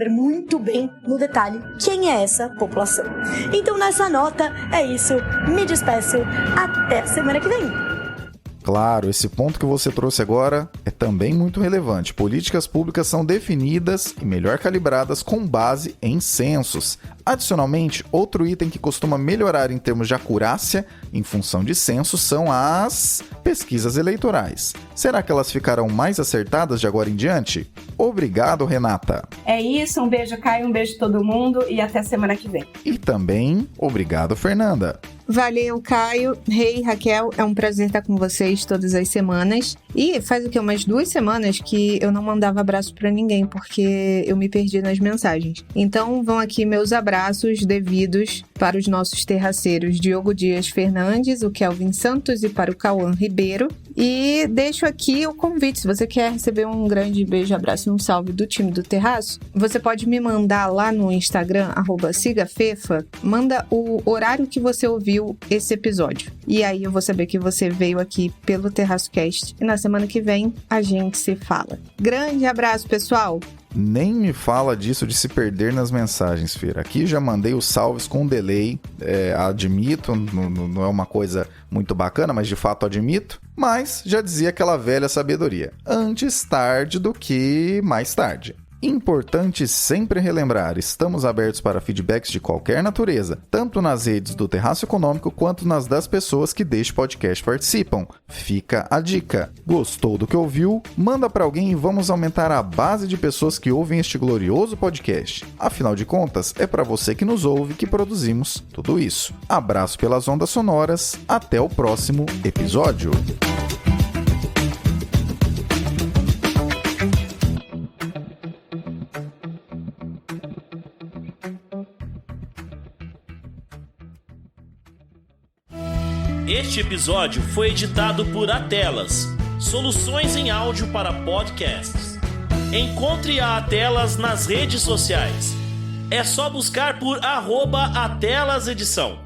Speaker 5: muito bem, no detalhe, quem é essa população. Então, nessa nota, é isso. Me despeço. Até semana que vem.
Speaker 2: Claro, esse ponto que você trouxe agora é também muito relevante. Políticas públicas são definidas e melhor calibradas com base em censos. Adicionalmente, outro item que costuma melhorar em termos de acurácia em função de censos são as pesquisas eleitorais. Será que elas ficarão mais acertadas de agora em diante? Obrigado, Renata.
Speaker 6: É isso, um beijo, Caio, um beijo todo mundo e até semana que vem.
Speaker 2: E também, obrigado, Fernanda.
Speaker 7: Valeu, Caio. Hey, Raquel, é um prazer estar com vocês todas as semanas. E faz o que? Umas 2 semanas que eu não mandava abraço pra ninguém, porque eu me perdi nas mensagens. Então, vão aqui meus abraços devidos para os nossos terraceiros Diogo Dias Fernandes, o Kelvin Santos e para o Cauã Ribeiro. E deixo aqui o convite, se você quer receber um grande beijo, abraço e um salve do time do Terraço, você pode me mandar lá no Instagram, @sigafefa, manda o horário que você ouviu esse episódio. E aí eu vou saber que você veio aqui pelo Terraço Cast. E na semana que vem a gente se fala. Grande abraço, pessoal!
Speaker 2: Nem me fala disso de se perder nas mensagens, Fira. Aqui já mandei os salves com delay, admito, não é uma coisa muito bacana, mas de fato admito. Mas já dizia aquela velha sabedoria, antes tarde do que mais tarde. Importante sempre relembrar, estamos abertos para feedbacks de qualquer natureza, tanto nas redes do Terraço Econômico quanto nas das pessoas que deste podcast participam. Fica a dica. Gostou do que ouviu? Manda para alguém e vamos aumentar a base de pessoas que ouvem este glorioso podcast. Afinal de contas, é para você que nos ouve que produzimos tudo isso. Abraço pelas ondas sonoras, até o próximo episódio.
Speaker 8: Este episódio foi editado por Atelas, soluções em áudio para podcasts. Encontre a Atelas nas redes sociais. É só buscar por @AtelasEdição.